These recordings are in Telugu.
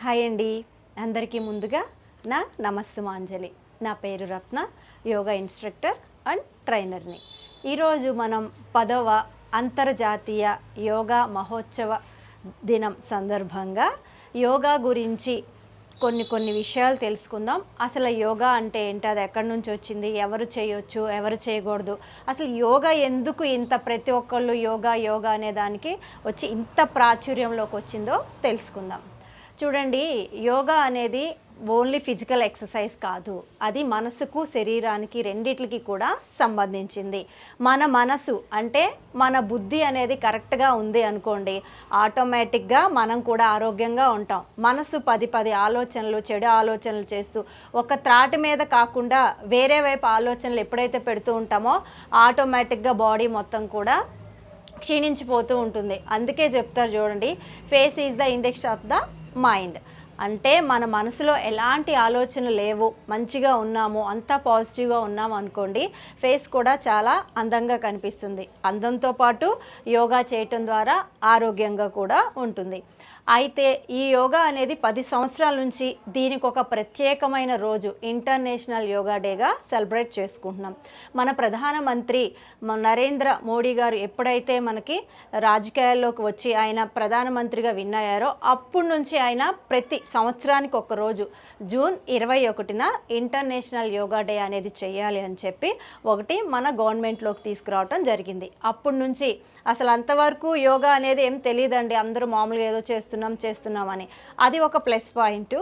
హాయ్ అండి. అందరికీ ముందుగా నా నమస్సుమాంజలి. నా పేరు రత్న, యోగా ఇన్స్ట్రక్టర్ అండ్ ట్రైనర్ని. ఈరోజు మనం 10వ అంతర్జాతీయ యోగా మహోత్సవ దినం సందర్భంగా యోగా గురించి కొన్ని విషయాలు తెలుసుకుందాం. అసలు యోగా అంటే ఏంటి, అది ఎక్కడి నుంచి వచ్చింది, ఎవరు చేయొచ్చు, ఎవరు చేయకూడదు, అసలు యోగా ఎందుకు ఇంత ప్రతి ఒక్కళ్ళు యోగా యోగా అనే దానికి వచ్చి ఇంత ప్రాచుర్యంలోకి వచ్చిందో తెలుసుకుందాం. చూడండి, యోగా అనేది ఓన్లీ ఫిజికల్ ఎక్సర్సైజ్ కాదు, అది మనసుకు శరీరానికి రెండిట్లకి కూడా సంబంధించింది. మన మనసు అంటే మన బుద్ధి అనేది కరెక్ట్గా ఉంది అనుకోండి, ఆటోమేటిక్గా మనం కూడా ఆరోగ్యంగా ఉంటాం. మనసు పది ఆలోచనలు, చెడు ఆలోచనలు చేస్తూ ఒక త్రాటి మీద కాకుండా వేరే వైపు ఆలోచనలు ఎప్పుడైతే పెడుతూ ఉంటామో ఆటోమేటిక్గా బాడీ మొత్తం కూడా క్షీణించిపోతూ ఉంటుంది. అందుకే చెప్తారు చూడండి, face is the index of the mind. అంటే మన మనసులో ఎలాంటి ఆలోచనలు లేవు, మంచిగా ఉన్నాము, అంతా పాజిటివ్గా ఉన్నాము అనుకోండి, ఫేస్ కూడా చాలా అందంగా కనిపిస్తుంది. అందంతో పాటు యోగా చేయటం ద్వారా ఆరోగ్యంగా కూడా ఉంటుంది. అయితే ఈ యోగా అనేది 10 సంవత్సరాల నుంచి దీనికి ఒక ప్రత్యేకమైన రోజు ఇంటర్నేషనల్ యోగా డేగా సెలబ్రేట్ చేసుకుంటున్నాం. మన ప్రధానమంత్రి నరేంద్ర మోడీ గారు ఎప్పుడైతే మనకి రాజకీయాల్లోకి వచ్చి ఆయన ప్రధానమంత్రిగా విన్ అయ్యారో అప్పటి నుంచి ఆయన ప్రతి సంవత్సరానికి ఒక రోజు జూన్ 21న ఇంటర్నేషనల్ యోగా డే అనేది చేయాలి అని చెప్పి ఒకటి మన గవర్నమెంట్లోకి తీసుకురావటం జరిగింది. అప్పటి నుంచి అసలు అంతవరకు యోగా అనేది ఏం తెలియదండి, అందరూ మామూలుగా ఏదో చేస్తున్నామని. అది ఒక ప్లస్ పాయింట్.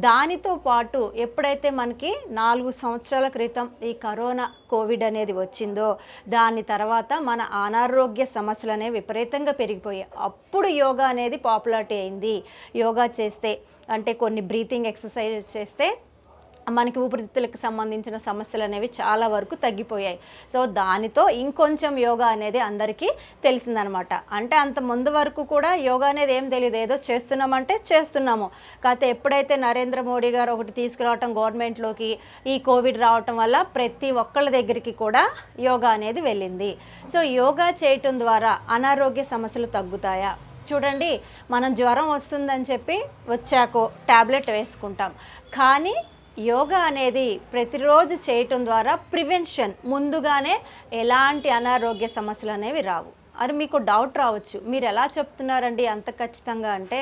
దానితో పాటు ఎప్పుడైతే మనకి 4 సంవత్సరాల క్రితం ఈ కరోనా కోవిడ్ అనేది వచ్చిందో దాని తర్వాత మన అనారోగ్య సమస్యలు అనేవి విపరీతంగా పెరిగిపోయాయి. అప్పుడు యోగా అనేది పాపులారిటీ అయింది. యోగా చేస్తే అంటే కొన్ని బ్రీతింగ్ ఎక్సర్సైజెస్ చేస్తే మనకి ఊపిరితిత్తులకు సంబంధించిన సమస్యలు అనేవి చాలా వరకు తగ్గిపోయాయి. సో దానితో ఇంకొంచెం యోగా అనేది అందరికీ తెలిసిందనమాట. అంటే అంత ముందు వరకు కూడా యోగా అనేది ఏం తెలియదు, ఏదో చేస్తున్నామంటే చేస్తున్నాము. కాకపోతే ఎప్పుడైతే నరేంద్ర మోడీ గారు ఒకటి తీసుకురావటం గవర్నమెంట్లోకి, ఈ కోవిడ్ రావటం వల్ల ప్రతి ఒక్కళ్ళ దగ్గరికి కూడా యోగా అనేది వెళ్ళింది. సో యోగా చేయటం ద్వారా అనారోగ్య సమస్యలు తగ్గుతాయా? చూడండి, మనం జ్వరం వస్తుందని చెప్పి వచ్చాకో ట్యాబ్లెట్ వేసుకుంటాం, కానీ యోగా అనేది ప్రతిరోజు చేయటం ద్వారా ప్రివెన్షన్, ముందుగానే ఎలాంటి అనారోగ్య సమస్యలు అనేవి రావు. అది మీకు డౌట్ రావచ్చు, మీరు ఎలా చెప్తున్నారండి అంత ఖచ్చితంగా అంటే,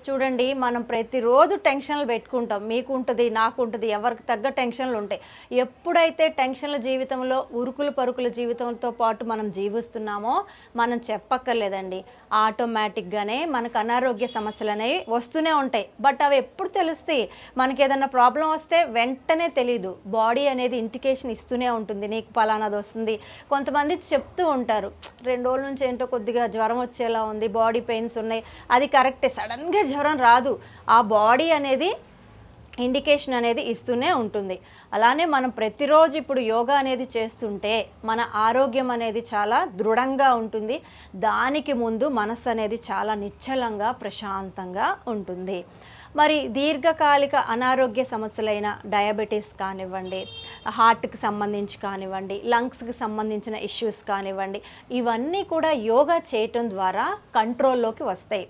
చూడండి, మనం ప్రతిరోజు టెన్షన్లు పెట్టుకుంటాం. మీకు ఉంటుంది, నాకు ఉంటుంది, ఎవరికి తగ్గ టెన్షన్లు ఉంటాయి. ఎప్పుడైతే టెన్షన్ల జీవితంలో ఉరుకులు పరుకుల జీవితంతో పాటు మనం జీవిస్తున్నామో మనం చెప్పక్కర్లేదండి, ఆటోమేటిక్గానే మనకు అనారోగ్య సమస్యలు అనేవి వస్తూనే ఉంటాయి. బట్ అవి ఎప్పుడు తెలుస్తాయి? మనకి ఏదైనా ప్రాబ్లం వస్తే వెంటనే తెలీదు, బాడీ అనేది ఇండికేషన్ ఇస్తూనే ఉంటుంది, నీకు పలానాది వస్తుంది. కొంతమంది చెప్తూ ఉంటారు, 2 రోజుల నుంచి ఏంటో కొద్దిగా జ్వరం వచ్చేలా ఉంది, బాడీ పెయిన్స్ ఉన్నాయి. అది కరెక్టే, సడన్గా జ్వరం రాదు, ఆ బాడీ అనేది ఇండికేషన్ అనేది ఇస్తూనే ఉంటుంది. అలానే మనం ప్రతిరోజు ఇప్పుడు యోగా అనేది చేస్తుంటే మన ఆరోగ్యం అనేది చాలా దృఢంగా ఉంటుంది. దానికి ముందు మనసు అనేది చాలా నిశ్చలంగా ప్రశాంతంగా ఉంటుంది. మరి దీర్ఘకాలిక అనారోగ్య సమస్యలైన డయాబెటీస్ కానివ్వండి, హార్ట్కి సంబంధించి కానివ్వండి, లంగ్స్కి సంబంధించిన ఇష్యూస్ కానివ్వండి, ఇవన్నీ కూడా యోగా చేయటం ద్వారా కంట్రోల్లోకి వస్తాయి.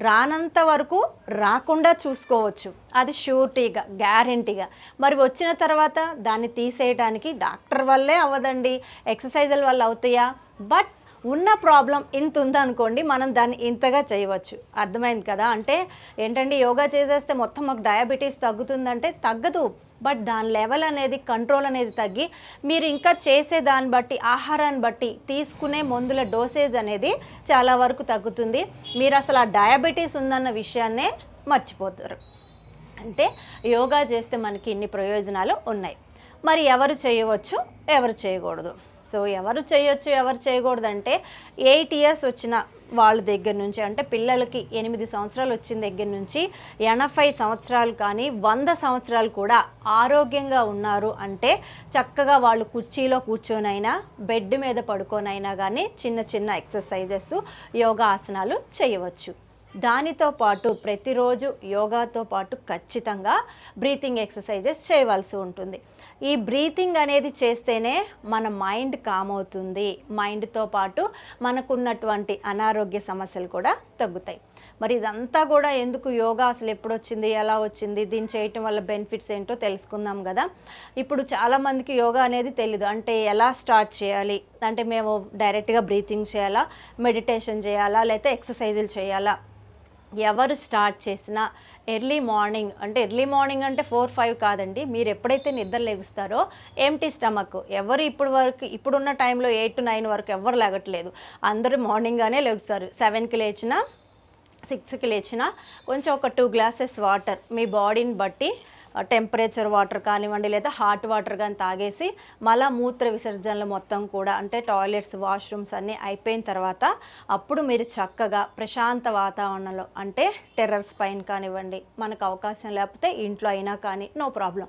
రానంత వరకు రాకుండా చూసుకోవచ్చు, అది షూరిటీగా, గ్యారెంటీగా. మరి వచ్చిన తర్వాత దాన్ని తీసేయడానికి డాక్టర్ వల్లే అవ్వదండి, ఎక్సర్సైజుల వల్ల అవుతాయా? బట్ ఉన్న ప్రాబ్లం ఇంత ఉందనుకోండి, మనం దాన్ని ఇంతగా చేయవచ్చు. అర్థమైంది కదా? అంటే ఏంటండి, యోగా చేసేస్తే మొత్తం మాకు డయాబెటీస్ తగ్గుతుందంటే తగ్గదు. బట్ దాని లెవెల్ అనేది, కంట్రోల్ అనేది తగ్గి మీరు ఇంకా చేసే దాన్ని బట్టి, ఆహారాన్ని బట్టి తీసుకునే మందుల డోసేజ్ అనేది చాలా వరకు తగ్గుతుంది. మీరు అసలు ఆ డయాబెటీస్ ఉందన్న విషయాన్నే మర్చిపోతారు. అంటే యోగా చేస్తే మనకి ఇన్ని ప్రయోజనాలు ఉన్నాయి. మరి ఎవరు చేయవచ్చు, ఎవరు చేయకూడదు? సో ఎవరు చేయొచ్చు, ఎవరు చేయకూడదంటే 8 ఇయర్స్ వచ్చిన వాళ్ళ దగ్గర నుంచి, అంటే పిల్లలకి 8 సంవత్సరాలు వచ్చిన దగ్గర నుంచి 80 సంవత్సరాలు కానీ 100 సంవత్సరాలు కూడా ఆరోగ్యంగా ఉన్నారు అంటే చక్కగా వాళ్ళు కుర్చీలో కూర్చొనైనా, బెడ్ మీద పడుకోనైనా కానీ చిన్న ఎక్సర్సైజెస్, యోగా ఆసనాలు చేయవచ్చు. దానితో పాటు ప్రతిరోజు యోగాతో పాటు ఖచ్చితంగా బ్రీతింగ్ ఎక్సర్సైజెస్ చేయవలసి ఉంటుంది. ఈ బ్రీతింగ్ అనేది చేస్తేనే మన మైండ్ కామ్ అవుతుంది. మైండ్తో పాటు మనకున్నటువంటి అనారోగ్య సమస్యలు కూడా తగ్గుతాయి. మరి ఇదంతా కూడా ఎందుకు, యోగా అసలు ఎప్పుడు వచ్చింది, ఎలా వచ్చింది, దీన్ని చేయటం వల్ల బెనిఫిట్స్ ఏంటో తెలుసుకుందాం కదా. ఇప్పుడు చాలామందికి యోగా అనేది తెలీదు. అంటే ఎలా స్టార్ట్ చేయాలి, అంటే మేము డైరెక్ట్గా బ్రీతింగ్ చేయాలా, మెడిటేషన్ చేయాలా, లేకపోతే ఎక్సర్సైజులు చేయాలా. ఎవరు స్టార్ట్ చేసినా ఎర్లీ మార్నింగ్ అంటే 4-5 కాదండి, మీరు ఎప్పుడైతే నిద్ర లెగుస్తారో ఎంటీ స్టమక్. ఎవరు ఇప్పుడున్న టైంలో 8-9 వరకు ఎవరు లేగట్లేదు. అందరూ మార్నింగ్గానే లెగుస్తారు. 7కి లేచినా 6కి లేచినా కొంచెం ఒక 2 గ్లాసెస్ వాటర్ మీ బాడీని బట్టి, టెంపరేచర్ వాటర్ కానివ్వండి లేదా హాట్ వాటర్ కానీ తాగేసి, మళ్ళా మూత్ర విసర్జనలు మొత్తం కూడా అంటే టాయిలెట్స్, వాష్రూమ్స్ అన్నీ అయిపోయిన తర్వాత అప్పుడు మీరు చక్కగా ప్రశాంత వాతావరణంలో, అంటే టెర్రస్ పైన కానివ్వండి, మనకు అవకాశం లేకపోతే ఇంట్లో అయినా కానీ నో ప్రాబ్లం,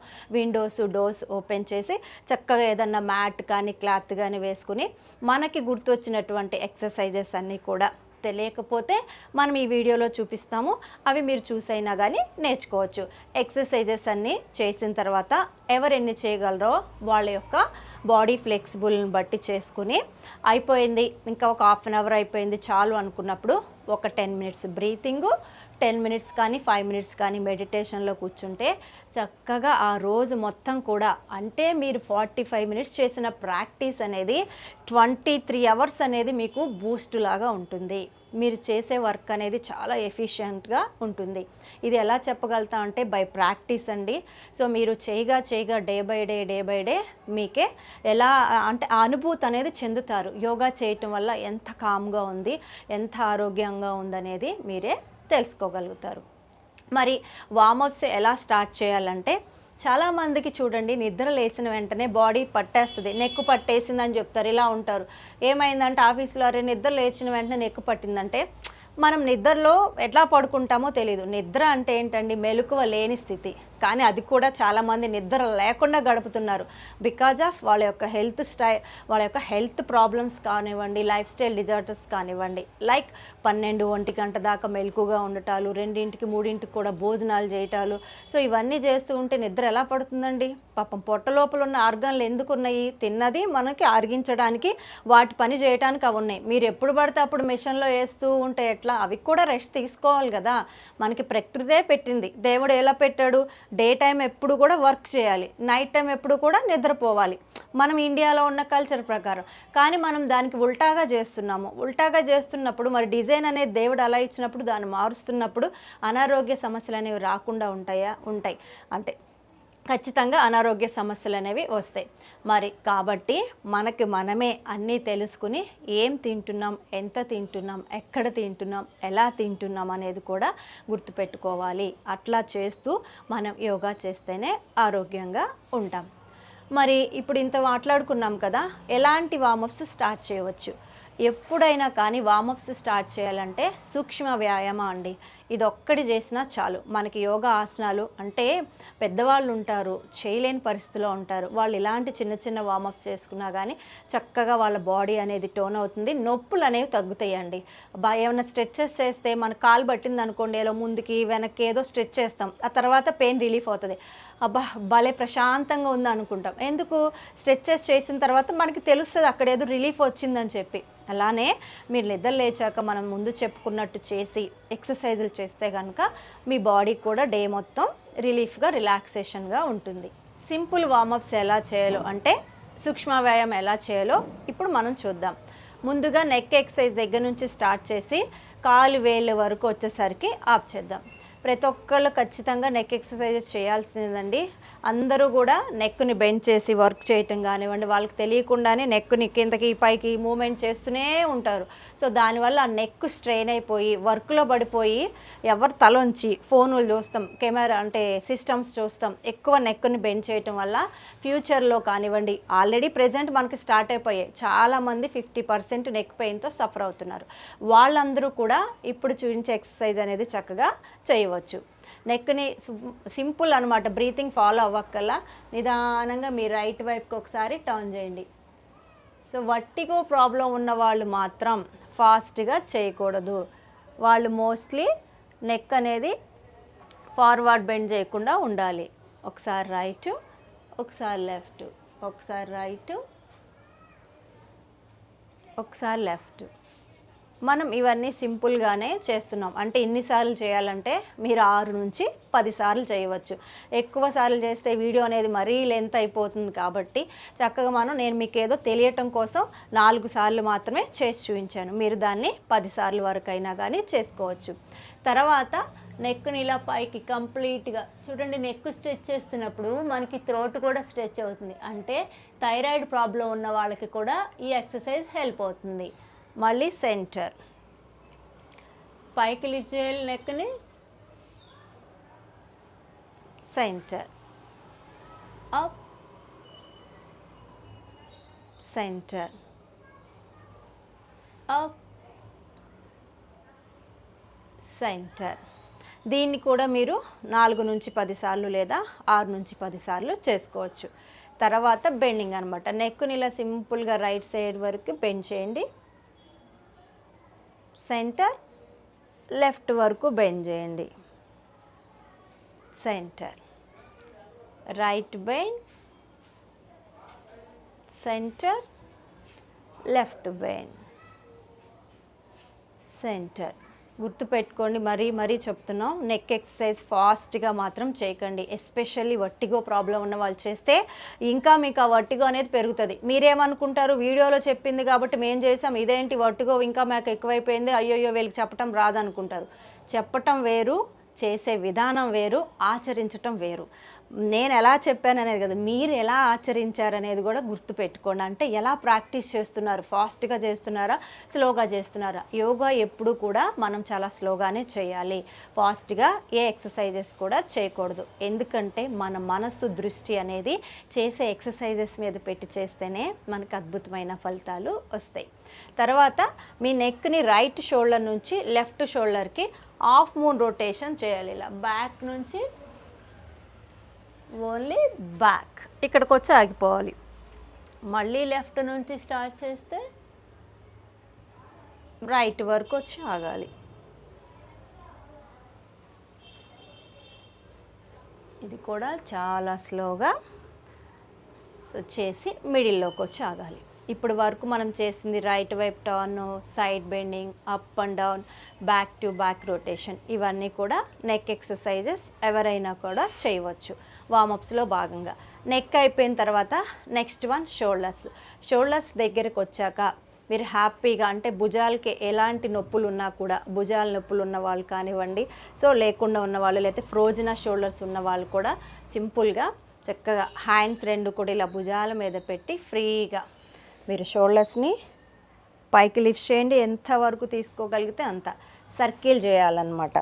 డోర్స్ ఓపెన్ చేసి చక్కగా ఏదన్నా మ్యాట్ కానీ క్లాత్ కానీ వేసుకుని, మనకి గుర్తొచ్చినటువంటి ఎక్సర్సైజెస్ అన్నీ కూడా, తెలియకపోతే మనం ఈ వీడియోలో చూపిస్తాము, అవి మీరు చూసైనా కానీ నేర్చుకోవచ్చు. ఎక్సర్సైజెస్ అన్నీ చేసిన తర్వాత ఎవరు ఎన్ని చేయగలరో వాళ్ళ యొక్క బాడీ ఫ్లెక్సిబుల్ని బట్టి చేసుకుని, అయిపోయింది ఇంకా ఒక హాఫ్ అన్ అవర్ అయిపోయింది చాలు అనుకున్నప్పుడు ఒక 10 మినిట్స్ బ్రీతింగు, 10 మినిట్స్ కానీ 5 మినిట్స్ కానీ మెడిటేషన్లో కూర్చుంటే చక్కగా ఆ రోజు మొత్తం కూడా, అంటే మీరు 45 మినిట్స్ చేసిన ప్రాక్టీస్ అనేది 23 అవర్స్ అనేది మీకు బూస్ట్ లాగా ఉంటుంది. మీరు చేసే వర్క్ అనేది చాలా ఎఫిషియెంట్గా ఉంటుంది. ఇది ఎలా చెప్పగలుగుతా అంటే బై ప్రాక్టీస్ అండి. సో మీరు చేయగా డే బై డే మీకే ఎలా అంటే ఆ అనుభూతి అనేది చెందుతారు. యోగా చేయటం వల్ల ఎంత కామ్గా ఉంది, ఎంత ఆరోగ్యంగా ఉందనేది మీరే తెలుసుకోగలుగుతారు. మరి వార్మప్స్ ఎలా స్టార్ట్ చేయాలంటే, చాలామందికి చూడండి నిద్ర లేచిన వెంటనే బాడీ పట్టేస్తుంది, నెక్కు పట్టేసిందని చెప్తారు, ఇలా ఉంటారు. ఏమైందంటే ఆఫీస్లో అరే నిద్ర లేచిన వెంటనే నెక్కు పట్టిందంటే, మనం నిద్రలో ఎట్లా పడుకుంటామో తెలియదు. నిద్ర అంటే ఏంటండి, మెలకువ లేని స్థితి. కానీ అది కూడా చాలామంది నిద్ర లేకుండా గడుపుతున్నారు. బికాజ్ ఆఫ్ వాళ్ళ యొక్క హెల్త్ ప్రాబ్లమ్స్ కానివ్వండి, లైఫ్ స్టైల్ డిజార్డర్స్ కానివ్వండి, లైక్ 12-1 గంట దాకా మెలకుగా ఉండటాలు, 2-3 కూడా భోజనాలు చేయటాలు. సో ఇవన్నీ చేస్తూ ఉంటే నిద్ర ఎలా పడుతుందండి. పాపం పొట్ట లోపల ఉన్న ఆర్గాన్లు ఎందుకు ఉన్నాయి, తిన్నది మనకి అరిగించడానికి, వాటి పని చేయడానికి అవి ఉన్నాయి. మీరు ఎప్పుడు పడితే అప్పుడు మిషన్లో వేస్తూ ఉంటే ఎట్లా, అవి కూడా రెస్ట్ తీసుకోవాలి కదా. మనకి ప్రకృతే పెట్టింది, దేవుడు ఎలా పెట్టాడు, డే టైం ఎప్పుడు కూడా వర్క్ చేయాలి, నైట్ టైం ఎప్పుడు కూడా నిద్రపోవాలి, మనం ఇండియాలో ఉన్న కల్చర్ ప్రకారం. కానీ మనం దానికి ఉల్టాగా చేస్తున్నప్పుడు మరి డిజైన్ అనేది దేవుడు అలా ఇచ్చినప్పుడు దాన్ని మారుస్తున్నప్పుడు అనారోగ్య సమస్యలు అనేవి రాకుండా ఉంటాయి. అంటే ఖచ్చితంగా అనారోగ్య సమస్యలు అనేవి వస్తాయి. మరి కాబట్టి మనమే అన్నీ తెలుసుకుని ఏం తింటున్నాం, ఎంత తింటున్నాం, ఎక్కడ తింటున్నాం, ఎలా తింటున్నాం అనేది కూడా గుర్తుపెట్టుకోవాలి. అట్లా చేస్తూ మనం యోగా చేస్తేనే ఆరోగ్యంగా ఉంటాం. మరి ఇప్పుడు ఇంత మాట్లాడుకున్నాం కదా, ఎలాంటి వార్మప్స్ స్టార్ట్ చేయవచ్చు. ఎప్పుడైనా కానీ వార్మప్స్ స్టార్ట్ చేయాలంటే సూక్ష్మ వ్యాయామం అండి. ఇది ఒక్కటి చేసినా చాలు. మనకి యోగా ఆసనాలు అంటే పెద్దవాళ్ళు ఉంటారు, చేయలేని పరిస్థితిలో ఉంటారు, వాళ్ళు ఇలాంటి చిన్న వార్మప్స్ చేసుకున్నా కానీ చక్కగా వాళ్ళ బాడీ అనేది టోన్ అవుతుంది, నొప్పులు అనేవి తగ్గుతాయండి. ఏమైనా స్ట్రెచెస్ చేస్తే మన కాలు పట్టింది అనుకోండి, ఏదో ముందుకి వెనక్కి ఏదో స్ట్రెచ్ చేస్తాం, ఆ తర్వాత పెయిన్ రిలీఫ్ అవుతుంది. అబ్బా భలే ప్రశాంతంగా ఉంది అనుకుంటాం. ఎందుకు, స్ట్రెచెస్ చేసిన తర్వాత మనకి తెలుస్తుంది అక్కడ ఏదో రిలీఫ్ వచ్చిందని చెప్పి. అలానే మీరు నిద్ర లేచాక మనం ముందు చెప్పుకున్నట్టు చేసి ఎక్సర్సైజులు చేస్తే కనుక మీ బాడీ కూడా డే మొత్తం రిలాక్సేషన్గా ఉంటుంది. సింపుల్ వార్మప్స్ ఎలా చేయాలో అంటే సూక్ష్మ వ్యాయామం ఎలా చేయాలో ఇప్పుడు మనం చూద్దాం. ముందుగా నెక్ ఎక్సర్సైజ్ దగ్గర నుంచి స్టార్ట్ చేసి కాలు వేళ్ళ వరకు వచ్చేసరికి ఆఫ్ చేద్దాం. ప్రతి ఒక్కళ్ళు ఖచ్చితంగా నెక్ ఎక్సర్సైజెస్ చేయాల్సిందండి. అందరూ కూడా నెక్ని బెండ్ చేసి వర్క్ చేయటం కానివ్వండి, వాళ్ళకి తెలియకుండానే నెక్ని కిందకి పైకి మూమెంట్ చేస్తూనే ఉంటారు. సో దానివల్ల ఆ నెక్ స్ట్రెయిన్ అయిపోయి వర్క్లో పడిపోయి ఎవరు తలొంచి ఫోనులు చూస్తాం, కెమెరా అంటే సిస్టమ్స్ చూస్తాం, ఎక్కువ నెక్ని బెండ్ చేయటం వల్ల ఫ్యూచర్లో కానివ్వండి, ఆల్రెడీ ప్రెజెంట్ మనకి స్టార్ట్ అయిపోయాయి, చాలామంది 50% నెక్ పెయిన్తో సఫర్ అవుతున్నారు. వాళ్ళందరూ కూడా ఇప్పుడు చూపించే ఎక్సర్సైజ్ అనేది చక్కగా చేయవచ్చు. నెక్ని సింపుల్ అనమాట, బ్రీతింగ్ ఫాలో అవ్వక్కల్లా నిదానంగా మీ రైట్ వైపుకి ఒకసారి టర్న్ చేయండి. సో వర్టిగో ప్రాబ్లం ఉన్న వాళ్ళు మాత్రం ఫాస్ట్గా చేయకూడదు. వాళ్ళు మోస్ట్లీ నెక్ అనేది ఫార్వర్డ్ బెండ్ చేయకుండా ఉండాలి. ఒకసారి రైట్, ఒకసారి లెఫ్ట్, ఒకసారి రైట్, ఒకసారి లెఫ్ట్, మనం ఇవన్నీ సింపుల్గానే చేస్తున్నాం. అంటే ఎన్నిసార్లు చేయాలంటే మీరు 6 నుంచి 10 సార్లు చేయవచ్చు. ఎక్కువ సార్లు చేస్తే వీడియో అనేది మరీ లెంత్ అయిపోతుంది కాబట్టి చక్కగా నేను మీకు ఏదో తెలియటం కోసం 4 సార్లు మాత్రమే చేసి చూపించాను. మీరు దాన్ని 10 సార్లు వరకు అయినా కానీ చేసుకోవచ్చు. తర్వాత నెక్ని ఇలా పైకి కంప్లీట్గా చూడండి. నెక్ స్ట్రెచ్ చేస్తున్నప్పుడు మనకి థ్రోట్ కూడా స్ట్రెచ్ అవుతుంది. అంటే థైరాయిడ్ ప్రాబ్లం ఉన్న వాళ్ళకి కూడా ఈ ఎక్సర్సైజ్ హెల్ప్ అవుతుంది. మళ్ళీ సెంటర్ పైకి లిఫ్ట్ చేయాలి నెక్ని, centre up, centre up, centre. దీన్ని కూడా మీరు 4 నుంచి 10 సార్లు లేదా 6 నుంచి 10 సార్లు చేసుకోవచ్చు. తర్వాత బెండింగ్ అనమాట. నెక్ని ఇలా సింపుల్గా రైట్ సైడ్ వరకు బెండ్ చేయండి. సెంటర్ లెఫ్ట్ వరకు బెండ్ చేయండి. Centre right bend, centre left bend, centre. గుర్తుపెట్టుకోండి, మరీ చెప్తున్నాం. నెక్ ఎక్సర్సైజ్ ఫాస్ట్గా మాత్రం చేయకండి. ఎస్పెషల్లీ వర్టిగో ప్రాబ్లం ఉన్న వాళ్ళు చేస్తే ఇంకా మీకు ఆ వర్టిగో అనేది పెరుగుతుంది. మీరేమనుకుంటారు, వీడియోలో చెప్పింది కాబట్టి మేము చేసాం, ఇదేంటి వర్టిగో ఇంకా మాకు ఎక్కువైపోయింది, అయ్యోయ్యో వీళ్ళకి చెప్పటం రాదనుకుంటారు. చెప్పటం వేరు, చేసే విధానం వేరు, ఆచరించటం వేరు. నేను ఎలా చెప్పాను అనేది కదా, మీరు ఎలా ఆచరించారనేది కూడా గుర్తుపెట్టుకోండి. అంటే ఎలా ప్రాక్టీస్ చేస్తున్నారు, ఫాస్ట్గా చేస్తున్నారా, స్లోగా చేస్తున్నారా. యోగా ఎప్పుడు కూడా మనం చాలా స్లోగానే చేయాలి. ఫాస్ట్గా ఏ ఎక్సర్సైజెస్ కూడా చేయకూడదు. ఎందుకంటే మన మనస్సు దృష్టి అనేది చేసే ఎక్సర్సైజెస్ మీద పెట్టి చేస్తేనే మనకు అద్భుతమైన ఫలితాలు వస్తాయి. తర్వాత మీ నెక్ని రైట్ షోల్డర్ నుంచి లెఫ్ట్ షోల్డర్కి హాఫ్ మూన్ రొటేషన్ చేయాలి. ఇలా బ్యాక్ నుంచి ఓన్లీ బ్యాక్, ఇక్కడికి వచ్చి ఆగిపోవాలి. మళ్ళీ లెఫ్ట్ నుంచి స్టార్ట్ చేస్తే రైట్ వరకు వచ్చి ఆగాలి. ఇది కూడా చాలా స్లోగా చేసి మిడిల్లోకి వచ్చి ఆగాలి. ఇప్పుడు వరకు మనం చేసింది రైట్ వైపు turn, side bending, up and down, back to back rotation. ఇవన్నీ కూడా నెక్ ఎక్సర్సైజెస్ ఎవరైనా కూడా చేయవచ్చు వామప్స్లో భాగంగా. నెక్ అయిపోయిన తర్వాత నెక్స్ట్ వన్ షోల్డర్స్ దగ్గరకు వచ్చాక మీరు హ్యాపీగా, అంటే భుజాలకి ఎలాంటి నొప్పులు ఉన్నా కూడా, భుజాల నొప్పులు ఉన్న వాళ్ళు కానివ్వండి, లేకుండా ఉన్న వాళ్ళు, లేకపోతే ఫ్రోజన్ షోల్డర్స్ ఉన్న వాళ్ళు కూడా సింపుల్గా చక్కగా హ్యాండ్స్ 2 కూడా ఇలా భుజాల మీద పెట్టి ఫ్రీగా మీరు షోల్డర్స్ని పైకి లిఫ్ట్ చేయండి. ఎంతవరకు తీసుకోగలిగితే అంత సర్కిల్ చేయాలన్నమాట.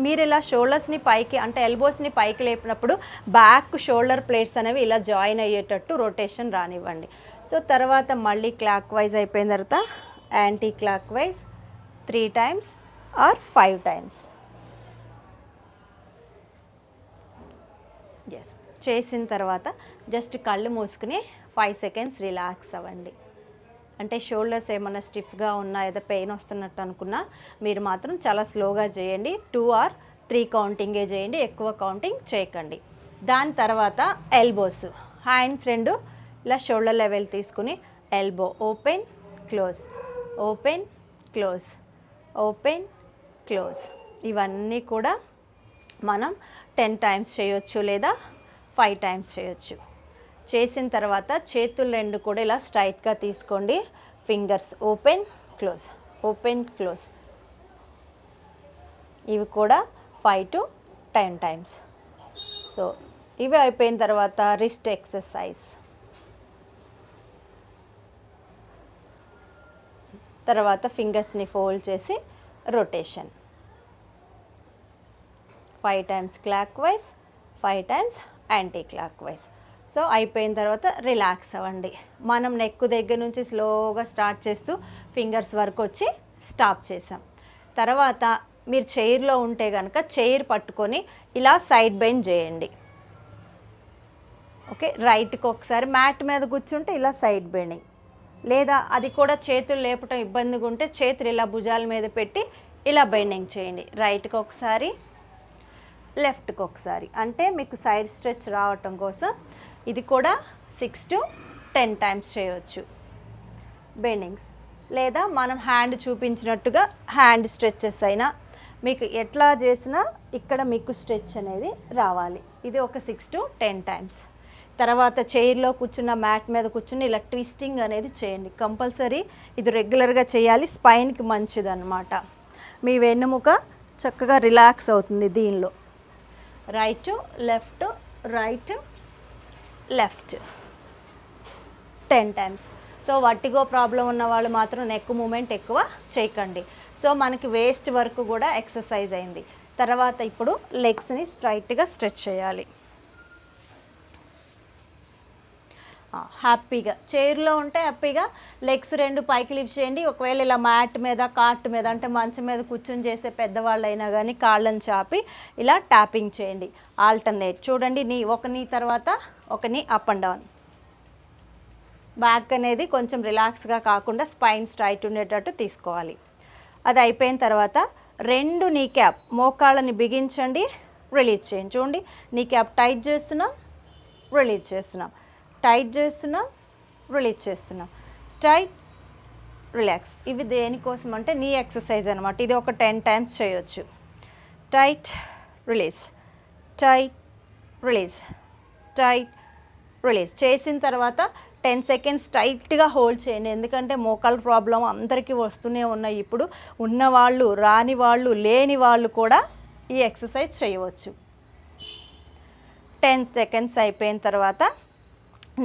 మీరు ఇలా షోల్డర్స్ని పైకి, అంటే ఎల్బోస్ని పైకి లేపినప్పుడు బ్యాక్ షోల్డర్ ప్లేట్స్ అనేవి ఇలా జాయిన్ అయ్యేటట్టు రొటేషన్ రానివ్వండి. తర్వాత మళ్ళీ క్లాక్ వైజ్ అయిపోయిన తర్వాత anti clockwise 3 times or 5 times. చేసిన తర్వాత జస్ట్ కళ్ళు మూసుకుని 5 seconds రిలాక్స్ అవ్వండి. అంటే షోల్డర్స్ ఏమన్నా స్టిఫ్గా ఉన్నా, ఏదో పెయిన్ వస్తున్నట్టు అనుకున్నా మీరు మాత్రం చాలా స్లోగా చేయండి. 2 or 3 కౌంటింగే చేయండి, ఎక్కువ కౌంటింగ్ చేయకండి. దాని తర్వాత ఎల్బోస్, హ్యాండ్స్ 2 ఇలా షోల్డర్ లెవెల్ తీసుకుని elbow open close, open close, open close. ఇవన్నీ కూడా మనం 10 times చేయొచ్చు లేదా 5 times చేయొచ్చు. చేసిన తర్వాత చేతులు 2 కూడా ఇలా స్ట్రైట్గా తీసుకోండి. Fingers open close, open close. ఇవి కూడా 5 to 10 times. ఇవి అయిపోయిన తర్వాత రిస్ట్ ఎక్సర్సైజ్. తర్వాత ఫింగర్స్ని ఫోల్డ్ చేసి rotation 5 times clock wise, 5 times anti clockwise. అయిపోయిన తర్వాత రిలాక్స్ అవ్వండి. మనం నెక్ దగ్గర నుంచి స్లోగా స్టార్ట్ చేస్తూ ఫింగర్స్ వరకు వచ్చి స్టాప్ చేసాం. తర్వాత మీరు చైర్లో ఉంటే కనుక చైర్ పట్టుకొని ఇలా సైడ్ బెండ్ చేయండి. ఓకే, రైట్కి ఒకసారి, మ్యాట్ మీద కూర్చుంటే ఇలా సైడ్ బెండింగ్, లేదా అది కూడా చేతులు లేపటం ఇబ్బందిగా ఉంటే చేతులు ఇలా భుజాల మీద పెట్టి ఇలా బెండింగ్ చేయండి. రైట్కి ఒకసారి, లెఫ్ట్కి ఒకసారి. అంటే మీకు సైడ్ స్ట్రెచ్ రావటం కోసం ఇది కూడా 6 to 10 టైమ్స్ చేయవచ్చు. బెండింగ్స్ లేదా మనం హ్యాండ్ చూపించినట్టుగా హ్యాండ్ స్ట్రెచెస్ అయినా మీకు ఎట్లా చేసినా ఇక్కడ మీకు స్ట్రెచ్ అనేది రావాలి. ఇది ఒక 6 to 10 టైమ్స్. తర్వాత చైర్లో కూర్చున్న మ్యాట్ మీద కూర్చుని ఇలా ట్విస్టింగ్ అనేది చేయండి. కంపల్సరీ ఇది రెగ్యులర్గా చేయాలి. స్పైన్కి మంచిదన్నమాట. మీ వెన్నుముక చక్కగా రిలాక్స్ అవుతుంది దీనిలో. Right left right left 10 times. So vertigo problem ఉన్న వాళ్ళు మాత్రం నెక్ మూమెంట్ ఎక్కువ చేయకండి. సో మనకి వేస్ట్ వరకు కూడా ఎక్సర్సైజ్ అయింది. తర్వాత ఇప్పుడు లెగ్స్ని స్ట్రైట్గా స్ట్రెచ్ చేయాలి. హ్యాపీగా చైర్లో ఉంటే హ్యాపీగా లెగ్స్ 2 పైకి లిఫ్ట్ చేయండి. ఒకవేళ ఇలా మ్యాట్ మీద కార్ట్ మీద అంటే మంచం మీద కూర్చొని చేసే పెద్దవాళ్ళు అయినా కానీ కాళ్ళని చాపి ఇలా ట్యాపింగ్ చేయండి. ఆల్టర్నేట్ చూడండి, ఒక నీ తర్వాత ఒక నీ అప్ అండ్ డౌన్. బ్యాక్ అనేది కొంచెం రిలాక్స్గా కాకుండా స్పైన్ స్ట్రైట్ ఉండేటట్టు తీసుకోవాలి. అది అయిపోయిన తర్వాత 2 నీ క్యాప్ మోకాళ్ళని బిగించండి, రిలీజ్ చేయండి. చూడండి, నీ క్యాప్ టైట్ చేస్తున్నాం, రిలీజ్ చేస్తున్నాం, టైట్ చేస్తున్నాం, రిలీజ్ చేస్తున్నాం, టైట్ రిలాక్స్. ఇవి దేనికోసం అంటే నీ ఎక్సర్సైజ్ అనమాట. ఇది ఒక 10 టైమ్స్ చేయొచ్చు. Tight release, tight release, tight release. చేసిన తర్వాత 10 సెకండ్స్ టైట్గా హోల్డ్ చేయండి. ఎందుకంటే మోకాళ్ళ ప్రాబ్లం అందరికీ వస్తూనే ఉన్నాయి. ఇప్పుడు ఉన్నవాళ్ళు, రాని వాళ్ళు, లేని వాళ్ళు కూడా ఈ ఎక్సర్సైజ్ చేయవచ్చు. 10 సెకండ్స్ అయిపోయిన తర్వాత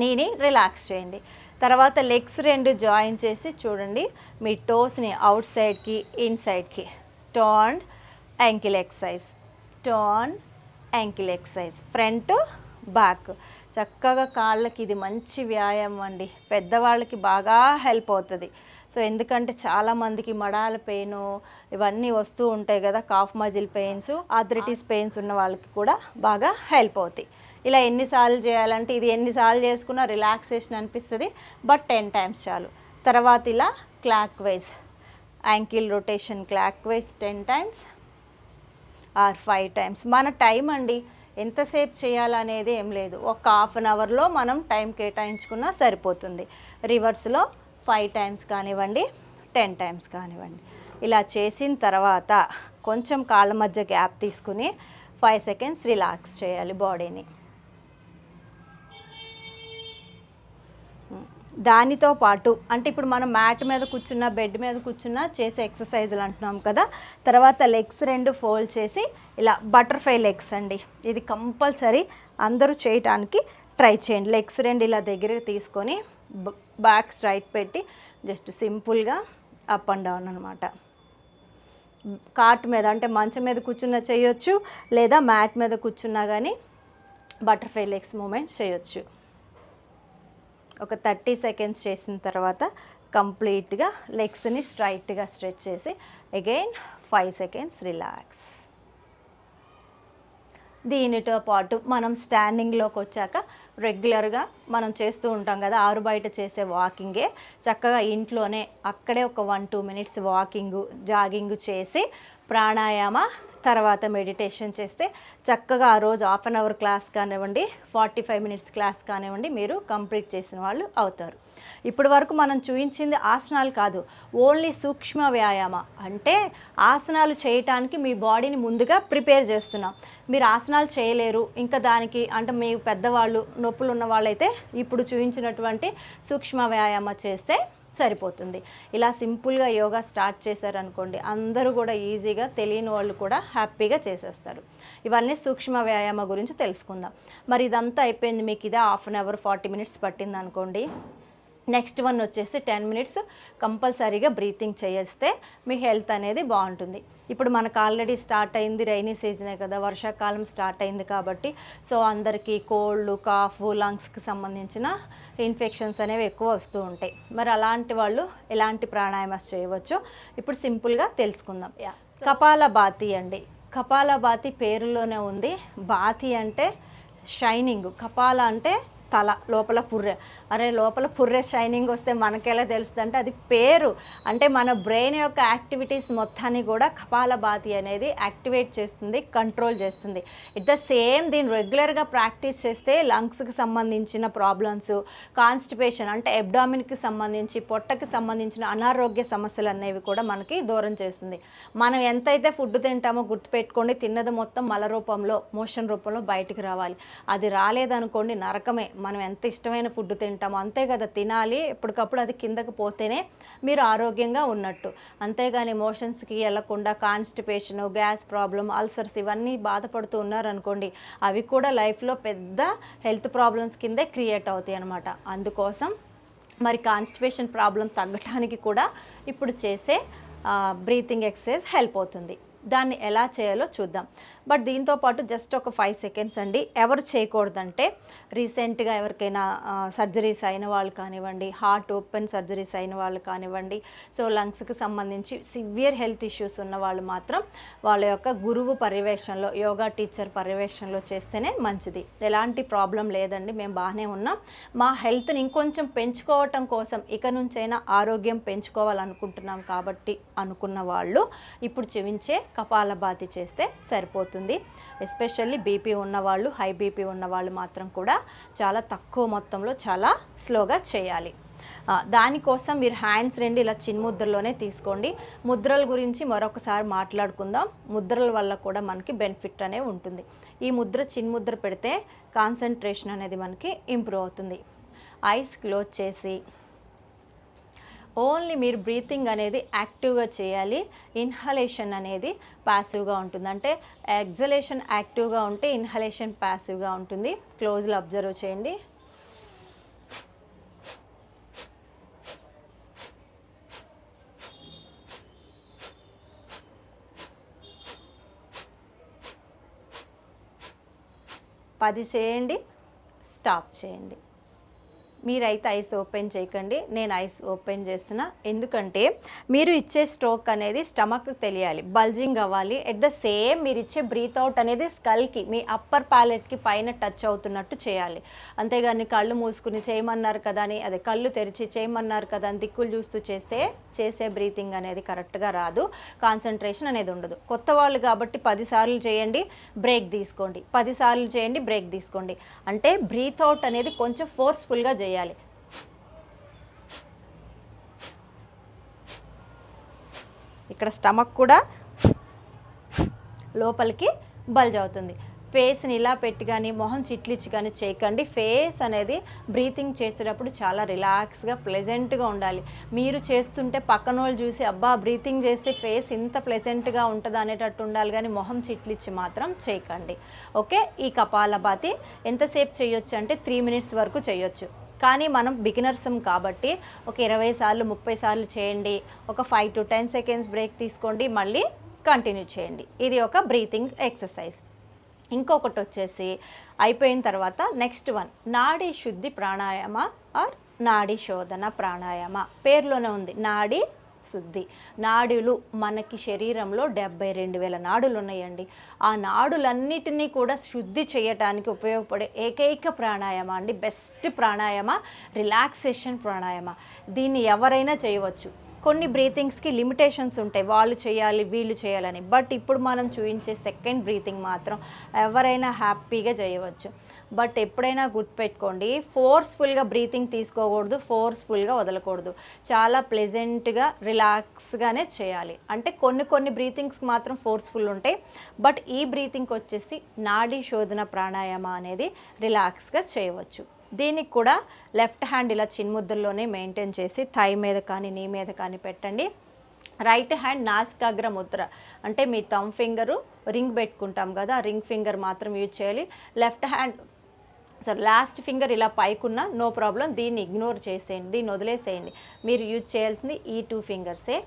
నీని రిలాక్స్ చేయండి. తర్వాత లెగ్స్ 2 జాయిన్ చేసి చూడండి, మీ టోస్ని అవుట్ సైడ్కి ఇన్సైడ్కి turn ankle exercise, turn ankle exercise, front back. చక్కగా కాళ్ళకి ఇది మంచి వ్యాయామం అండి. పెద్దవాళ్ళకి బాగా హెల్ప్ అవుతుంది. సో ఎందుకంటే చాలామందికి మడాల పెయిన్ ఇవన్నీ వస్తూ ఉంటాయి కదా, cough muscle pains, arthritis pains ఉన్న వాళ్ళకి కూడా బాగా హెల్ప్ అవుతాయి. ఇలా ఎన్నిసార్లు చేయాలంటే ఇది ఎన్నిసార్లు చేసుకున్నా రిలాక్సేషన్ అనిపిస్తుంది. బట్ 10 టైమ్స్ చాలు. తర్వాత ఇలా clockwise ankle rotation clockwise 10 times or 5 times. మన టైం అండి, ఎంతసేపు చేయాలనేది ఏం లేదు. ఒక హాఫ్ అన్ అవర్లో మనం టైం కేటాయించుకున్నా సరిపోతుంది. రివర్స్లో 5 టైమ్స్ కానివ్వండి, 10 టైమ్స్ కానివ్వండి. ఇలా చేసిన తర్వాత కొంచెం కాళ్ళ మధ్య గ్యాప్ తీసుకుని 5 సెకండ్స్ రిలాక్స్ చేయాలి బాడీని. దానితో పాటు అంటే ఇప్పుడు మనం మ్యాట్ మీద కూర్చున్న, బెడ్ మీద కూర్చున్న చేసే ఎక్సర్సైజులు అంటున్నాం కదా. తర్వాత లెగ్స్ 2 ఫోల్డ్ చేసి ఇలా బటర్ఫ్లై లెగ్స్ అండి. ఇది కంపల్సరీ అందరూ చేయటానికి ట్రై చేయండి. లెగ్స్ 2 ఇలా దగ్గరికి తీసుకొని బ్యాక్ స్ట్రైట్ పెట్టి జస్ట్ సింపుల్గా అప్ అండ్ డౌన్ అనమాట. కాట్ మీద అంటే మంచం మీద కూర్చున్న చేయొచ్చు, లేదా మ్యాట్ మీద కూర్చున్నా కానీ బటర్ఫ్లై లెగ్స్ మూమెంట్స్ చేయొచ్చు. ఒక 30 సెకండ్స్ చేసిన తర్వాత కంప్లీట్గా లెగ్స్ని స్ట్రైట్గా స్ట్రెచ్ చేసి అగైన్ 5 సెకండ్స్ రిలాక్స్. దీనితో పాటు మనం స్టాండింగ్లోకి వచ్చాక రెగ్యులర్గా మనం చేస్తూ ఉంటాం కదా, ఆరు బయట చేసే వాకింగే చక్కగా ఇంట్లోనే అక్కడే ఒక 1-2 మినిట్స్ వాకింగ్ జాగింగ్ చేసి ప్రాణాయామ తర్వాత మెడిటేషన్ చేస్తే చక్కగా ఆ రోజు హాఫ్ అన్ అవర్ క్లాస్ కానివ్వండి, 45 మినిట్స్ క్లాస్ కానివ్వండి, మీరు కంప్లీట్ చేసిన వాళ్ళు అవుతారు. ఇప్పటి వరకు మనం చూపించింది ఆసనాలు కాదు, ఓన్లీ సూక్ష్మ వ్యాయామ. అంటే ఆసనాలు చేయటానికి మీ బాడీని ముందుగా ప్రిపేర్ చేస్తున్నాం. మీరు ఆసనాలు చేయలేరు ఇంకా దానికి అంటే మీ పెద్దవాళ్ళు నొప్పులు ఉన్న వాళ్ళైతే ఇప్పుడు చూపించినటువంటి సూక్ష్మ వ్యాయామ చేస్తే సరిపోతుంది. ఇలా సింపుల్గా యోగా స్టార్ట్ చేశారనుకోండి, అందరూ కూడా ఈజీగా తెలియని వాళ్ళు కూడా హ్యాపీగా చేసేస్తారు. ఇవన్నీ సూక్ష్మ వ్యాయామ గురించి తెలుసుకుందాం. మరి ఇదంతా అయిపోయింది, మీకు ఇదే హాఫ్ అన్ అవర్ 40 మినిట్స్ పట్టింది అనుకోండి. నెక్స్ట్ వన్ వచ్చేసి 10 మినిట్స్ కంపల్సరీగా బ్రీతింగ్ చేస్తే మీ హెల్త్ అనేది బాగుంటుంది. ఇప్పుడు మనకు ఆల్రెడీ స్టార్ట్ అయింది, రైనీ సీజనే కదా, వర్షాకాలం స్టార్ట్ అయింది కాబట్టి సో అందరికీ కోల్డ్, కాఫ్, లంగ్స్కి సంబంధించిన ఇన్ఫెక్షన్స్ అనేవి ఎక్కువ వస్తూ ఉంటాయి. మరి అలాంటి వాళ్ళు ఎలాంటి ప్రాణాయామాలు చేయవచ్చో ఇప్పుడు సింపుల్గా తెలుసుకుందాం. కపాలభాతి అండి. కపాలభాతి పేరులోనే ఉంది. భాతి అంటే షైనింగ్, కపాల అంటే తల లోపల పుర్రె. అరే లోపల పుర్రె షైనింగ్ వస్తే మనకెలా తెలుస్తుంది అంటే అది పేరు. అంటే మన బ్రెయిన్ యొక్క యాక్టివిటీస్ మొత్తాన్ని కూడా కపాలభాతి అనేది యాక్టివేట్ చేస్తుంది, కంట్రోల్ చేస్తుంది. ఇట్ ద సేమ్ దీన్ని రెగ్యులర్గా ప్రాక్టీస్ చేస్తే లంగ్స్కి సంబంధించిన ప్రాబ్లమ్స్, కాన్స్టిపేషన్ అంటే అబ్డామిన్కి సంబంధించి, పొట్టకి సంబంధించిన అనారోగ్య సమస్యలు అనేవి కూడా మనకి దూరం చేస్తుంది. మనం ఎంతైతే ఫుడ్ తింటామో గుర్తుపెట్టుకోండి, తిన్నది మొత్తం మల రూపంలో, మోషన్ రూపంలో బయటికి రావాలి. అది రాలేదనుకోండి నరకమే. మనం ఎంత ఇష్టమైన ఫుడ్ తింటామో అంతే కదా, తినాలి ఎప్పటికప్పుడు, అది కిందకి పోతేనే మీరు ఆరోగ్యంగా ఉన్నట్టు. అంతేగాని మోషన్స్కి వెళ్ళకుండా కాన్స్టిపేషను, గ్యాస్ ప్రాబ్లం, అల్సర్స్ ఇవన్నీ బాధపడుతూ ఉన్నారనుకోండి, అవి కూడా లైఫ్లో పెద్ద హెల్త్ ప్రాబ్లమ్స్ కిందే క్రియేట్ అవుతాయి అన్నమాట. అందుకోసం మరి కాన్స్టిపేషన్ ప్రాబ్లం తగ్గటానికి కూడా ఇప్పుడు చేసే బ్రీతింగ్ ఎక్సర్సైజ్ హెల్ప్ అవుతుంది. దాన్ని ఎలా చేయాలో చూద్దాం. బట్ దీంతో పాటు జస్ట్ ఒక 5 సెకండ్స్ అండి. ఎవరు చేయకూడదంటే రీసెంట్గా ఎవరికైనా సర్జరీస్ అయిన వాళ్ళు కానివ్వండి, హార్ట్ ఓపెన్ సర్జరీస్ అయిన వాళ్ళు కానివ్వండి, సో లంగ్స్కి సంబంధించి సివియర్ హెల్త్ ఇష్యూస్ ఉన్న వాళ్ళు మాత్రం వాళ్ళ యొక్క గురువు పర్యవేక్షణలో, యోగా టీచర్ పర్యవేక్షణలో చేస్తేనే మంచిది. ఎలాంటి ప్రాబ్లం లేదండి, మేము బాగానే ఉన్నాం, మా హెల్త్ని ఇంకొంచెం పెంచుకోవటం కోసం ఇక నుంచైనా ఆరోగ్యం పెంచుకోవాలనుకుంటున్నాం కాబట్టి అనుకున్న వాళ్ళు ఇప్పుడు చూపించే కపాలభాతి చేస్తే సరిపోతుంది. ఎస్పెషల్లీ బీపీ ఉన్నవాళ్ళు, హై బీపీ ఉన్నవాళ్ళు మాత్రం కూడా చాలా తక్కువ మొత్తంలో చాలా స్లోగా చేయాలి. దానికోసం మీరు హ్యాండ్స్ రెండు ఇలా చిన్ముద్రలోనే తీసుకోండి. ముద్రల గురించి మరొకసారి మాట్లాడుకుందాం. ముద్రల వల్ల కూడా మనకి బెనిఫిట్ అనేవి ఉంటుంది. ఈ ముద్ర చిన్ముద్ర పెడితే కాన్సన్ట్రేషన్ అనేది మనకి ఇంప్రూవ్ అవుతుంది. ఐస్ క్లోజ్ చేసి ఓన్లీ మీరు బ్రీతింగ్ అనేది యాక్టివ్గా చేయాలి. ఇన్హలేషన్ అనేది ప్యాసివ్గా ఉంటుంది. అంటే ఎగ్జలేషన్ యాక్టివ్గా ఉంటే ఇన్హలేషన్ ప్యాసివ్గా ఉంటుంది. క్లోజ్లో అబ్జర్వ్ చేయండి. పది చేయండి, స్టాప్ చేయండి. మీరైతే ఐస్ ఓపెన్ చేయకండి, నేను ఐస్ ఓపెన్ చేస్తున్నా. ఎందుకంటే మీరు ఇచ్చే స్ట్రోక్ అనేది స్టమక్ తెలియాలి, బల్జింగ్ అవ్వాలి. ఎట్ ద సేమ్ మీరు ఇచ్చే బ్రీత్ అవుట్ అనేది స్కల్కి, మీ అప్పర్ ప్యాలెట్కి పైన టచ్ అవుతున్నట్టు చేయాలి. అంతేగాని కళ్ళు మూసుకుని చేయమన్నారు కదా అని, అదే కళ్ళు తెరిచి చేయమన్నారు కదా అని దిక్కులు చూస్తూ చేస్తే చేసే బ్రీతింగ్ అనేది కరెక్ట్గా రాదు, కాన్సన్ట్రేషన్ అనేది ఉండదు. కొత్త వాళ్ళు కాబట్టి 10 సార్లు చేయండి, బ్రేక్ తీసుకోండి, 10 సార్లు చేయండి, బ్రేక్ తీసుకోండి. అంటే బ్రీత్ అవుట్ అనేది కొంచెం ఫోర్స్ఫుల్గా చేయాలి. ఇక్కడ స్టమక్ కూడా లోపలికి బల్జ్ అవుతుంది. ఫేస్ని ఇలా పెట్టి కానీ, మొహం చిట్లిచ్చి కానీ చేయకండి. ఫేస్ అనేది బ్రీతింగ్ చేసేటప్పుడు చాలా రిలాక్స్గా, ప్లెజెంట్గా ఉండాలి. మీరు చేస్తుంటే పక్కన వాళ్ళు చూసి అబ్బా బ్రీతింగ్ చేస్తే ఫేస్ ఇంత ప్లెజెంట్గా ఉంటుంది అనేటట్టు ఉండాలి, కానీ మొహం చిట్లిచ్చి మాత్రం చేయకండి. ఓకే, ఈ కపాలభాతి ఎంతసేపు చేయొచ్చు అంటే 3 మినిట్స్ వరకు చేయొచ్చు. కానీ మనం బిగినర్సం కాబట్టి ఒక 20 సార్లు 30 సార్లు చేయండి. ఒక 5 to 10 సెకండ్స్ బ్రేక్ తీసుకోండి, మళ్ళీ కంటిన్యూ చేయండి. ఇది ఒక బ్రీతింగ్ ఎక్సర్సైజ్. ఇంకొకటి వచ్చేసి అయిపోయిన తర్వాత నెక్స్ట్ వన్ నాడీ శుద్ధి ప్రాణాయామ ఆర్ నాడీ శోధన ప్రాణాయామ. పేరులోనే ఉంది నాడీ శుద్ధి. నాడులు మనకి శరీరంలో 72,000 నాడులు ఉన్నాయండి. ఆ నాడులన్నిటినీ కూడా శుద్ధి చేయటానికి ఉపయోగపడే ఏకైక ప్రాణాయామ అండి, బెస్ట్ ప్రాణాయామ, రిలాక్సేషన్ ప్రాణాయామ. దీన్ని ఎవరైనా చేయవచ్చు. కొన్ని బ్రీతింగ్స్కి లిమిటేషన్స్ ఉంటాయి, వాళ్ళు చేయాలి వీళ్ళు చేయాలని. బట్ ఇప్పుడు మనం చూపించే సెకండ్ బ్రీతింగ్ మాత్రం ఎవరైనా హ్యాపీగా చేయవచ్చు. బట్ ఎప్పుడైనా గుర్తుపెట్టుకోండి, ఫోర్స్ఫుల్గా బ్రీతింగ్ తీసుకోకూడదు, ఫోర్స్ఫుల్గా వదలకూడదు. చాలా ప్లెజెంట్గా రిలాక్స్గానే చేయాలి. అంటే కొన్ని బ్రీతింగ్స్కి మాత్రం ఫోర్స్ఫుల్ ఉంటాయి. బట్ ఈ బ్రీతింగ్కి వచ్చేసి నాడీ శోధన ప్రాణాయామ అనేది రిలాక్స్గా చేయవచ్చు. దీనికి కూడా లెఫ్ట్ హ్యాండ్ ఇలా చిన్ముద్రలోనే మెయింటైన్ చేసి థై మీద కానీ నీ మీద కానీ పెట్టండి. రైట్ హ్యాండ్ నాసికాగ్ర ముద్ర, అంటే మీ థంబ్ ఫింగరు రింగ్ పెట్టుకుంటాం కదా, రింగ్ ఫింగర్ మాత్రం యూజ్ చేయాలి. లెఫ్ట్ హ్యాండ్ లాస్ట్ ఫింగర్ ఇలా పైకున్న నో ప్రాబ్లం, దీన్ని ఇగ్నోర్ చేసేయండి, దీన్ని వదిలేసేయండి. మీరు యూజ్ చేయాల్సింది ఈ 2 ఫింగర్సే.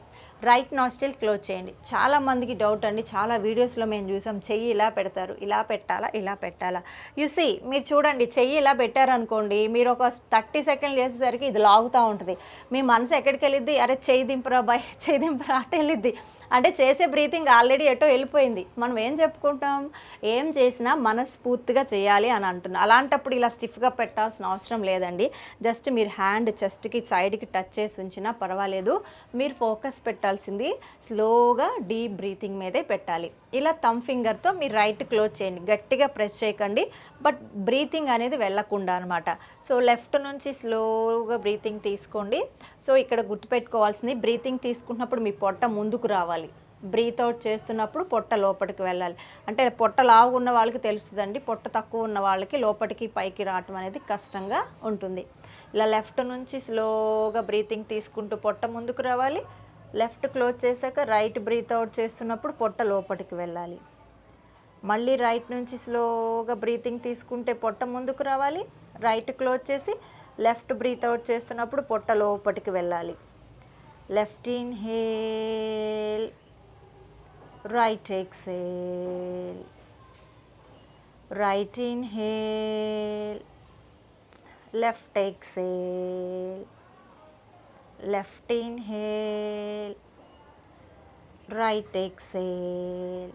రైట్ నాస్ట్రిల్ క్లోజ్ చేయండి. చాలామందికి డౌట్ అండి, చాలా వీడియోస్లో మేము చూసాం చెయ్యి ఇలా పెడతారు, ఇలా పెట్టాలా ఇలా పెట్టాలా. యూసీ మీరు చూడండి, చెయ్యి ఇలా పెట్టారనుకోండి, మీరు ఒక 30 సెకండ్లు చేసేసరికి ఇది లాగుతూ ఉంటుంది. మీ మనసు ఎక్కడికి వెళ్ళిద్ది, అరే చెయ్యి దింపరా బాయ్, చెయ్యి దింపరా అటు వెళ్ళిద్ది. అంటే చేసే బ్రీతింగ్ ఆల్రెడీ ఎటో వెళ్ళిపోయింది. మనం ఏం చెప్పుకుంటాం, ఏం చేసినా మనస్ఫూర్తిగా చేయాలి అని అంటున్నాం. అలాంటప్పుడు పెట్టేటప్పుడు ఇలా స్టిఫ్గా పెట్టాల్సిన అవసరం లేదండి. జస్ట్ మీరు హ్యాండ్ చెస్ట్కి సైడ్కి టచ్ చేసి ఉంచినా పర్వాలేదు. మీరు ఫోకస్ పెట్టాల్సింది స్లోగా డీప్ బ్రీతింగ్ మీదే పెట్టాలి. ఇలా థంబ్ ఫింగర్తో మీరు రైట్ క్లోజ్ చేయండి, గట్టిగా ప్రెస్ చేయకండి, బట్ బ్రీతింగ్ అనేది వెళ్ళకుండా అనమాట. సో లెఫ్ట్ నుంచి స్లోగా బ్రీతింగ్ తీసుకోండి. సో ఇక్కడ గుర్తుపెట్టుకోవాల్సింది, బ్రీతింగ్ తీసుకున్నప్పుడు మీ పొట్ట ముందుకు రావాలి, బ్రీత్ అవుట్ చేస్తున్నప్పుడు పొట్ట లోపలికి వెళ్ళాలి. అంటే పొట్ట లావు ఉన్న వాళ్ళకి తెలుస్తుందండి, పొట్ట తక్కువ ఉన్న వాళ్ళకి లోపలికి పైకి రావటం అనేది కష్టంగా ఉంటుంది. ఇలా లెఫ్ట్ నుంచి స్లోగా బ్రీతింగ్ తీసుకుంటూ పొట్ట ముందుకు రావాలి. లెఫ్ట్ క్లోజ్ చేశాక రైట్ బ్రీత్ అవుట్ చేస్తున్నప్పుడు పొట్ట లోపలికి వెళ్ళాలి. మళ్ళీ రైట్ నుంచి స్లోగా బ్రీతింగ్ తీసుకుంటే పొట్ట ముందుకు రావాలి. రైట్ క్లోజ్ చేసి లెఫ్ట్ బ్రీత్ అవుట్ చేస్తున్నప్పుడు పొట్ట లోపలికి వెళ్ళాలి. Left inhale, right exhale, right inhale, left exhale, left inhale, right exhale,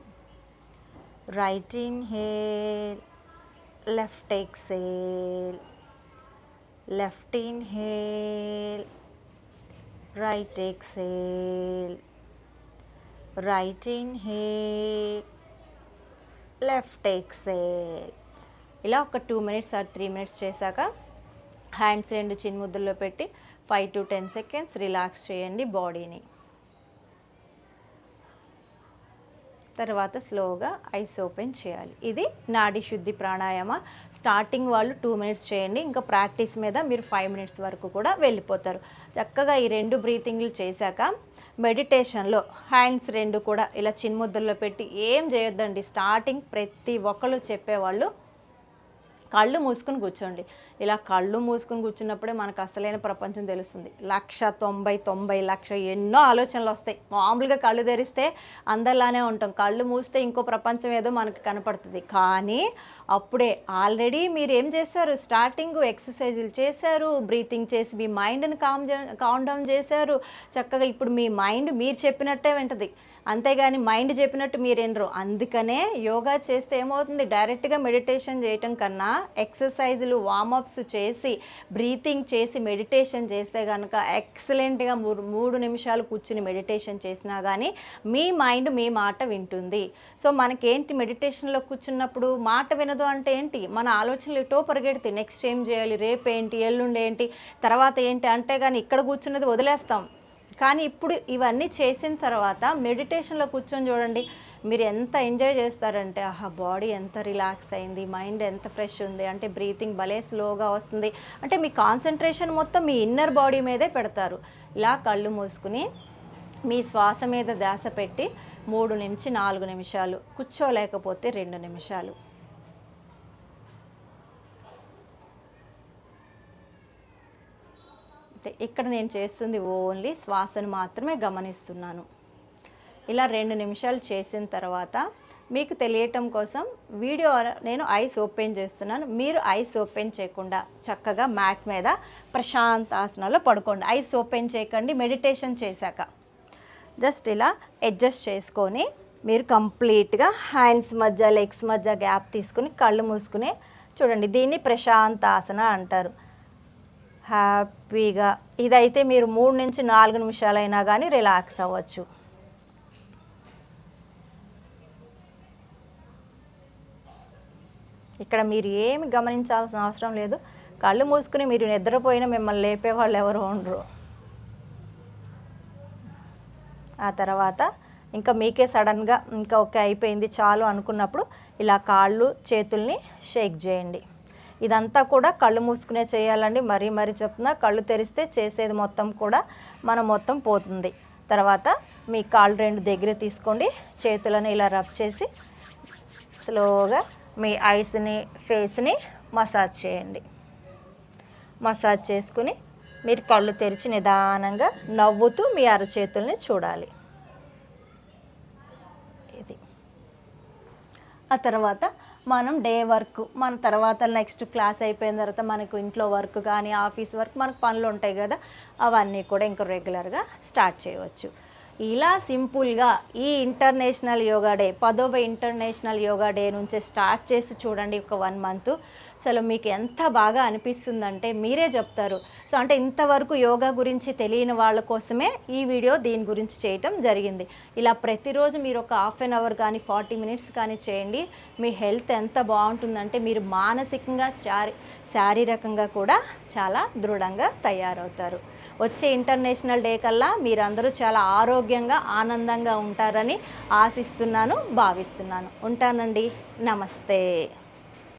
right inhale, left exhale, left inhale, right exhale, right inhale, left exhale. ఇలా ఒక 2 minutes or 3 minutes చేశాక హ్యాండ్స్ రెండు చిన్న ముద్దుల్లో పెట్టి 5 to 10 seconds రిలాక్స్ చేయండి బాడీని. తర్వాత స్లోగా ఐస్ ఓపెన్ చేయాలి. ఇది నాడీ శుద్ధి ప్రాణాయామ. స్టార్టింగ్ వాళ్ళు 2 minutes చేయండి, ఇంకా ప్రాక్టీస్ మీద మీరు 5 minutes వరకు కూడా వెళ్ళిపోతారు. చక్కగా ఈ 2 బ్రీతింగ్లు చేశాక మెడిటేషన్లో హ్యాండ్స్ 2 కూడా ఇలా చిన్న ముద్దుల్లో పెట్టి ఏం చేయొద్దండి. స్టార్టింగ్ ప్రతి ఒక్కళ్ళు చెప్పేవాళ్ళు కళ్ళు మూసుకుని కూర్చోండి. ఇలా కళ్ళు మూసుకుని కూర్చున్నప్పుడే మనకు అసలైన ప్రపంచం తెలుస్తుంది. 1,90,90,00,000 ఎన్నో ఆలోచనలు వస్తాయి. మామూలుగా కళ్ళు తెరిస్తే అందరిలానే ఉంటాం, కళ్ళు మూస్తే ఇంకో ప్రపంచం ఏదో మనకు కనపడుతుంది. కానీ అప్పుడే ఆల్రెడీ మీరు ఏం చేశారు, స్టార్టింగ్ ఎక్సర్సైజులు చేశారు, బ్రీతింగ్ చేసి మీ మైండ్ని కామ్ డౌన్ చేశారు. చక్కగా ఇప్పుడు మీ మైండ్ మీరు చెప్పినట్టే వింటది, అంతేగాని మైండ్ చెప్పినట్టు మీరు వినరు. అందుకనే యోగా చేస్తే ఏమవుతుంది, డైరెక్ట్గా మెడిటేషన్ చేయటం కన్నా ఎక్సర్సైజులు వార్మప్స్ చేసి బ్రీతింగ్ చేసి మెడిటేషన్ చేస్తే కనుక ఎక్సలెంట్గా 3 నిమిషాలు కూర్చుని మెడిటేషన్ చేసినా కానీ మీ మైండ్ మీ మాట వింటుంది. సో మనకేంటి, మెడిటేషన్లో కూర్చున్నప్పుడు మాట వినదు అంటే ఏంటి, మన ఆలోచనలు ఎటో పరిగెడితే నెక్స్ట్ ఏం చేయాలి, రేపు ఏంటి, ఎల్లుండి ఏంటి, తర్వాత ఏంటి అంటే కానీ ఇక్కడ కూర్చున్నది వదిలేస్తాం. కానీ ఇప్పుడు ఇవన్నీ చేసిన తర్వాత మెడిటేషన్లో కూర్చొని చూడండి, మీరు ఎంత ఎంజాయ్ చేస్తారంటే, ఆహా బాడీ ఎంత రిలాక్స్ అయింది, మైండ్ ఎంత ఫ్రెష్ ఉంది, అంటే బ్రీతింగ్ భలే స్లోగా వస్తుంది, అంటే మీ కాన్సన్ట్రేషన్ మొత్తం మీ ఇన్నర్ బాడీ మీదే పెడతారు. ఇలా కళ్ళు మూసుకుని మీ శ్వాస మీద ధ్యాస పెట్టి 3 నుంచి 4 నిమిషాలు, కూర్చోలేకపోతే 2 నిమిషాలు. ఇక్కడ నేను చేస్తుంది ఓన్లీ శ్వాసను మాత్రమే గమనిస్తున్నాను. ఇలా 2 నిమిషాలు చేసిన తర్వాత మీకు తెలియటం కోసం వీడియో నేను ఐస్ ఓపెన్ చేస్తున్నాను. మీరు ఐస్ ఓపెన్ చేయకుండా చక్కగా మ్యాట్ మీద ప్రశాంతాసనాలో పడుకోండి. ఐస్ ఓపెన్ చేయకండి. మెడిటేషన్ చేశాక జస్ట్ ఇలా అడ్జస్ట్ చేసుకొని మీరు కంప్లీట్గా హ్యాండ్స్ మధ్య లెగ్స్ మధ్య గ్యాప్ తీసుకుని కళ్ళు మూసుకుని చూడండి. దీన్ని ప్రశాంతాసన అంటారు. హ్యాపీగా ఇదైతే మీరు 3 నుంచి 4 నిమిషాలైనా కానీ రిలాక్స్ అవ్వచ్చు. ఇక్కడ మీరు ఏమి గమనించాల్సిన అవసరం లేదు. కళ్ళు మూసుకుని మీరు నిద్రపోయినా మిమ్మల్ని లేపేవాళ్ళు ఎవరు ఉండరు. ఆ తర్వాత ఇంకా మీకే సడన్గా ఇంకా ఓకే అయిపోయింది చాలు అనుకున్నప్పుడు ఇలా కాళ్ళు చేతుల్ని షేక్ చేయండి. ఇదంతా కూడా కళ్ళు మూసుకునే చేయాలండి. మరీ చెప్తున్నా, కళ్ళు తెరిస్తే చేసేది మొత్తం కూడా మనం మొత్తం పోతుంది. తర్వాత మీ కాళ్ళు 2 దగ్గర తీసుకోండి, చేతులను ఇలా రబ్ చేసి స్లోగా మీ ఐస్ని ఫేస్ని మసాజ్ చేయండి. మసాజ్ చేసుకుని మీరు కళ్ళు తెరిచి నిదానంగా నవ్వుతూ మీ అరచేతుల్ని చూడాలి. ఇది ఆ తర్వాత మనం డే వర్క్, మన తర్వాత నెక్స్ట్ క్లాస్ అయిపోయిన తర్వాత మనకు ఇంట్లో వర్క్ కానీ ఆఫీస్ వర్క్ మనకు పనులు ఉంటాయి కదా, అవన్నీ కూడా ఇంకా రెగ్యులర్గా స్టార్ట్ చేయవచ్చు. ఇలా సింపుల్గా ఈ ఇంటర్నేషనల్ యోగా డే 10వ ఇంటర్నేషనల్ యోగా డే నుంచి స్టార్ట్ చేసి చూడండి ఒక 1 మంత్. అసలు మీకు ఎంత బాగా అనిపిస్తుందంటే మీరే చెప్తారు. సో అంటే ఇంతవరకు యోగా గురించి తెలియని వాళ్ళ కోసమే ఈ వీడియో దీని గురించి చేయటం జరిగింది. ఇలా ప్రతిరోజు మీరు ఒక హాఫ్ అన్ అవర్ కానీ 40 మినిట్స్ కానీ చేయండి. మీ హెల్త్ ఎంత బాగుంటుందంటే మీరు మానసికంగా శారీరకంగా కూడా చాలా దృఢంగా తయారవుతారు. వచ్చే ఇంటర్నేషనల్ డే కల్లా మీరందరూ చాలా ఆరోగ్యంగా ఆనందంగా ఉంటారని ఆశిస్తున్నాను, భావిస్తున్నాను. ఉంటానండి. నమస్తే.